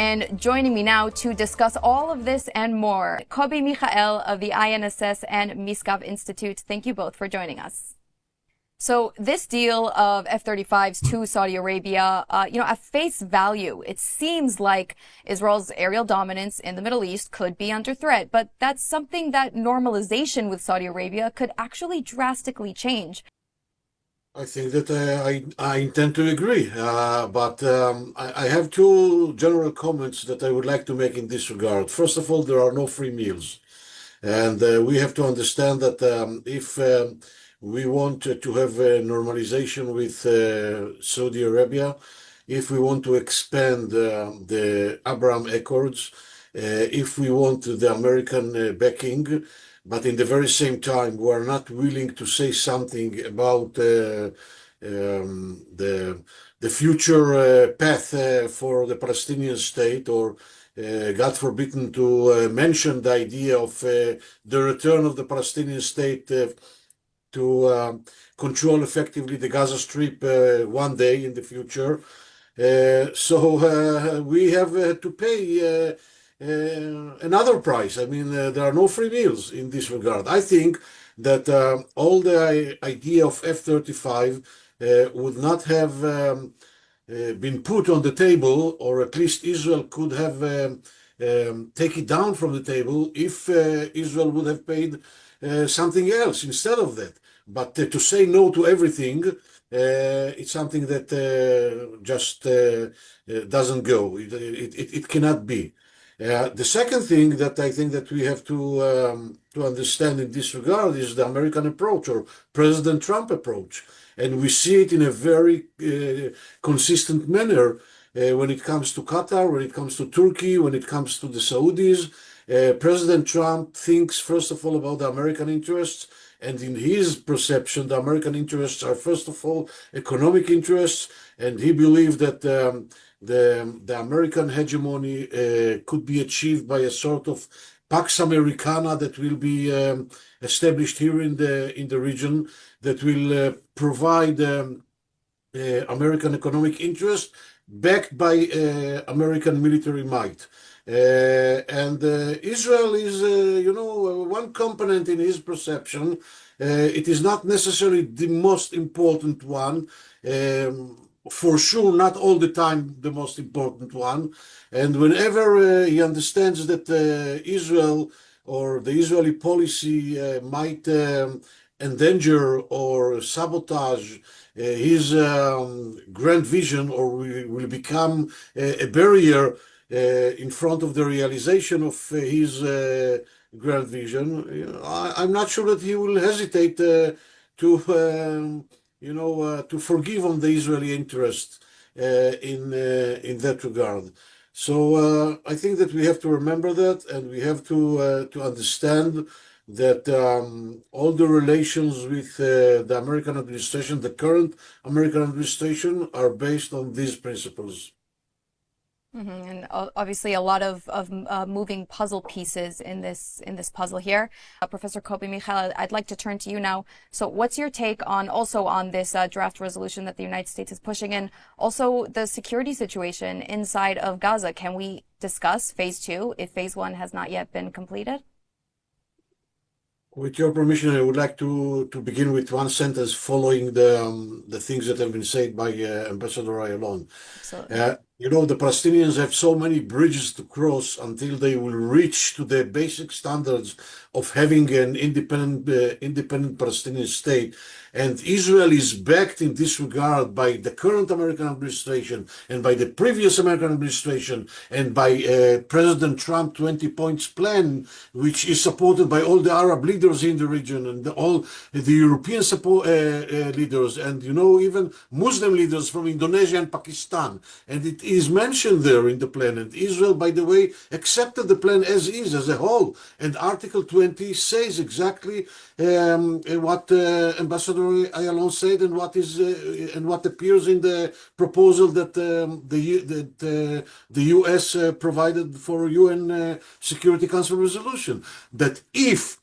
And joining me now to discuss all of this and more, Kobi Michael of the INSS and Miskav Institute. Thank you both for joining us. So this deal of F-35s to Saudi Arabia, at face value, it seems like Israel's aerial dominance in the Middle East could be under threat. But that's something that normalization with Saudi Arabia could actually drastically change. I think that I intend to agree, but I have two general comments that I would like to make in this regard. First of all, there are no free meals, and we have to understand that if we want to have a normalization with Saudi Arabia, if we want to expand the Abraham Accords, if we want the American backing, but in the very same time, we are not willing to say something about the future path for the Palestinian state, or God forbidden to mention the idea of the return of the Palestinian state to control effectively the Gaza Strip one day in the future. So we have to pay another price. I mean, there are no free meals in this regard. I think that all the idea of F-35 would not have been put on the table, or at least Israel could have take it down from the table if Israel would have paid something else instead of that. But to say no to everything, it's something that just doesn't go. It cannot be. The second thing that I think that we have to understand in this regard is the American approach, or President Trump approach. And we see it in a very consistent manner when it comes to Qatar, when it comes to Turkey, when it comes to the Saudis. President Trump thinks, first of all, about the American interests. And in his perception, the American interests are, first of all, economic interests. And he believed that the American hegemony could be achieved by a sort of Pakamericana that will be established here in the region, that will provide American economic interest backed by American military might. And Israel is, one component in his perception. It is not necessarily the most important one. For sure, not all the time the most important one. And whenever he understands that Israel or the Israeli policy might endanger or sabotage his grand vision, or will become a barrier in front of the realization of his grand vision, I'm not sure that he will hesitate to forgive on the Israeli interest in that regard. So I think that we have to remember that, and we have to understand that all the relations with the American administration, the current American administration, are based on these principles. And obviously a lot of moving puzzle pieces in this puzzle here. Professor Kobi Michael, I'd like to turn to you now. So what's your take on this draft resolution that the United States is pushing, and also the security situation inside of Gaza? Can we discuss phase 2 if phase 1 has not yet been completed? With your permission, I would like to begin with one sentence following the things that have been said by Ambassador Ayalon. Absolutely. The Palestinians have so many bridges to cross until they will reach to the basic standards of having an independent Palestinian state. And Israel is backed in this regard by the current American administration and by the previous American administration and by President Trump 20 points plan, which is supported by all the Arab leaders in the region and all the European leaders, and even Muslim leaders from Indonesia and Pakistan. And it is mentioned there in the plan. And Israel, by the way, accepted the plan as is, as a whole. And Article 20 says exactly what Ambassador Ayalon said, and what appears in the proposal that the U.S. provided for UN Security Council resolution. That if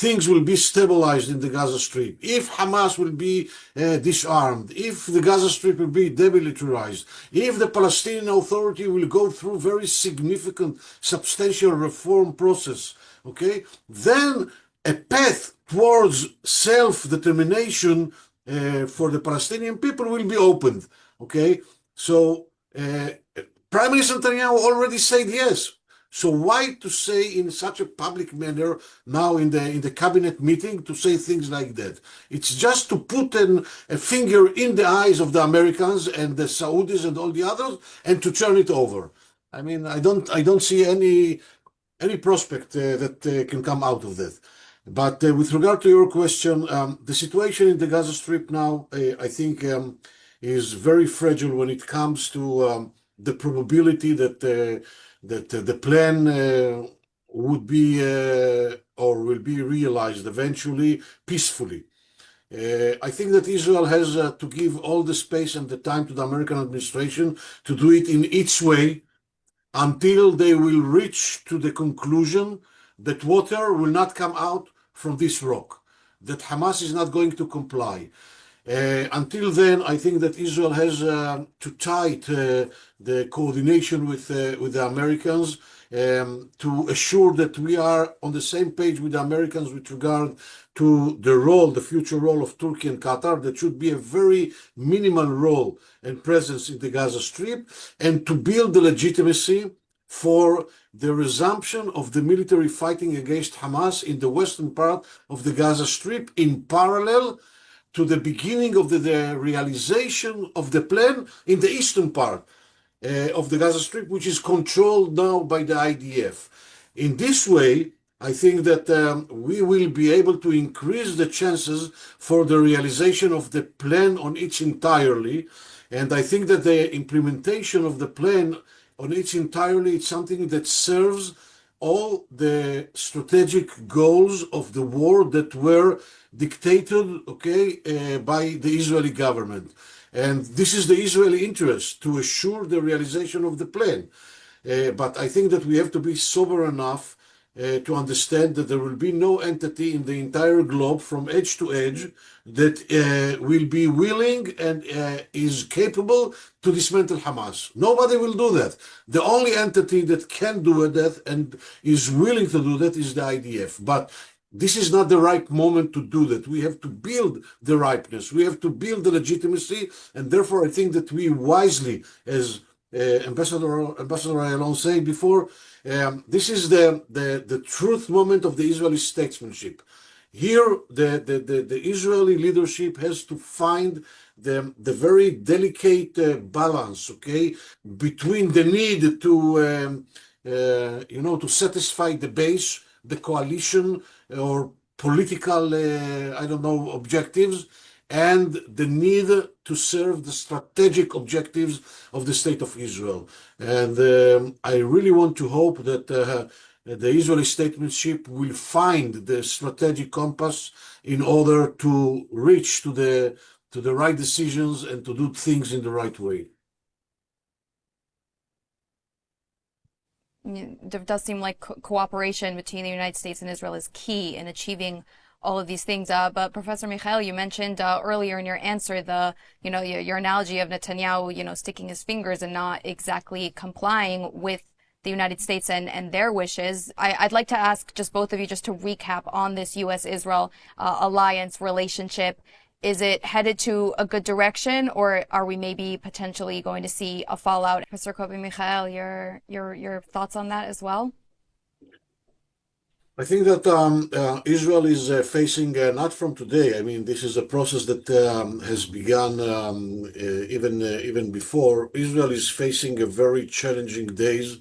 things will be stabilized in the Gaza Strip, if Hamas will be disarmed, if the Gaza Strip will be demilitarized, if the Palestinian Authority will go through very significant, substantial reform process, okay, then a path towards self-determination for the Palestinian people will be opened, okay? So Prime Minister Netanyahu already said yes. So why to say in such a public manner now in the cabinet meeting to say things like that? It's just to put a finger in the eyes of the Americans and the Saudis and all the others and to turn it over. I mean, I don't see any prospect that can come out of that. But with regard to your question, the situation in the Gaza Strip now, I think, is very fragile when it comes to the probability that the plan would be or will be realized eventually peacefully. I think that Israel has to give all the space and the time to the American administration to do it in its way until they will reach to the conclusion that water will not come out from this rock, that Hamas is not going to comply. Until then, I think that Israel has to tight the coordination with the Americans to assure that we are on the same page with the Americans with regard to the role, the future role of Turkey and Qatar. That should be a very minimal role and presence in the Gaza Strip, and to build the legitimacy for the resumption of the military fighting against Hamas in the western part of the Gaza Strip in parallel to the beginning of the realization of the plan in the eastern part of the Gaza Strip, which is controlled now by the IDF. In this way, I think that we will be able to increase the chances for the realization of the plan on its entirely. And I think that the implementation of the plan on its entirely is something that serves all the strategic goals of the war that were dictated, okay, by the Israeli government. And this is the Israeli interest to assure the realization of the plan. But I think that we have to be sober enough to understand that there will be no entity in the entire globe from edge to edge that will be willing and is capable to dismantle Hamas. Nobody will do that. The only entity that can do that and is willing to do that is the IDF. But this is not the right moment to do that. We have to build the ripeness. We have to build the legitimacy. And therefore, I think that we wisely, as Ambassador Ayalon said before, this is the truth moment of the Israeli statesmanship. Here, the Israeli leadership has to find the very delicate balance, okay, between the need to, to satisfy the base, the coalition, or political, objectives, and the need to serve the strategic objectives of the State of Israel. And I really want to hope that the Israeli statesmanship will find the strategic compass in order to reach to the right decisions and to do things in the right way. There does seem like cooperation between the United States and Israel is key in achieving all of these things. But Professor Michael, you mentioned earlier in your answer your analogy of Netanyahu, sticking his fingers and not exactly complying with the United States and their wishes. I'd like to ask just both of you just to recap on this U.S.-Israel alliance relationship. Is it headed to a good direction, or are we maybe potentially going to see a fallout? Professor Kobi Michael, your thoughts on that as well? I think that Israel is facing, not from today, I mean, this is a process that has begun even before. Israel is facing a very challenging days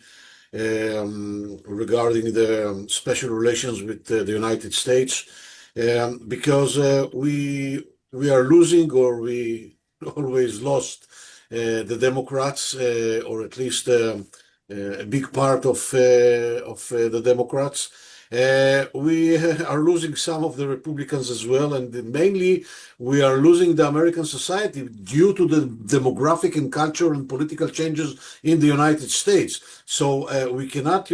regarding the special relations with the United States, because we are losing, or we always lost, the Democrats, or at least a big part of the Democrats. We are losing some of the Republicans as well, and mainly we are losing the American society due to the demographic and cultural and political changes in the United States. So we cannot,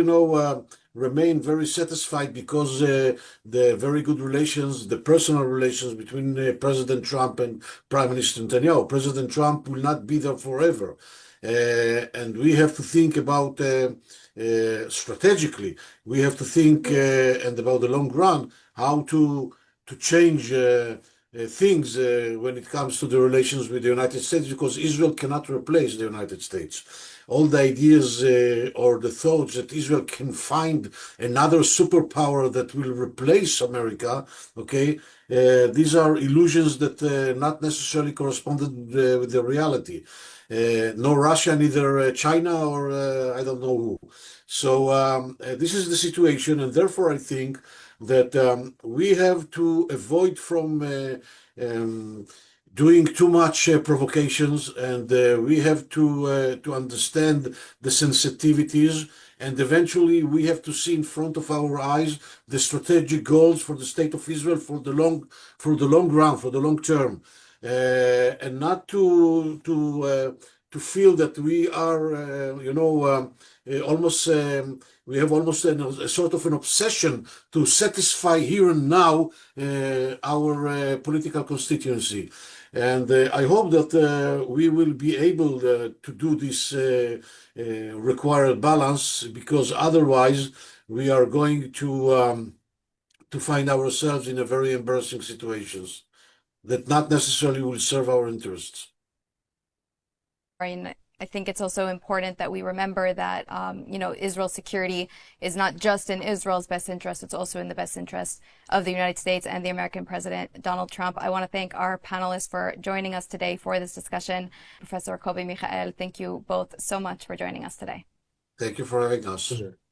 remain very satisfied because the very good relations, the personal relations between President Trump and Prime Minister Netanyahu. President Trump will not be there forever. And we have to think about strategically, we have to think and about the long run, how to change things when it comes to the relations with the United States, because Israel cannot replace the United States. All the ideas or the thoughts that Israel can find another superpower that will replace America, okay, these are illusions that not necessarily corresponded with the reality. No Russia, neither China or I don't know who. So this is the situation, and therefore I think that we have to avoid from doing too much provocations, and we have to understand the sensitivities, and eventually we have to see in front of our eyes the strategic goals for the state of Israel for the long run, for the long term, and not to feel that we are, almost we have almost a sort of an obsession to satisfy here and now our political constituency. And I hope that we will be able to do this required balance, because otherwise we are going to find ourselves in a very embarrassing situations that not necessarily will serve our interests. And I think it's also important that we remember that, Israel's security is not just in Israel's best interest, it's also in the best interest of the United States and the American President, Donald Trump. I want to thank our panelists for joining us today for this discussion. Professor Kobi Michael, thank you both so much for joining us today. Thank you for having us.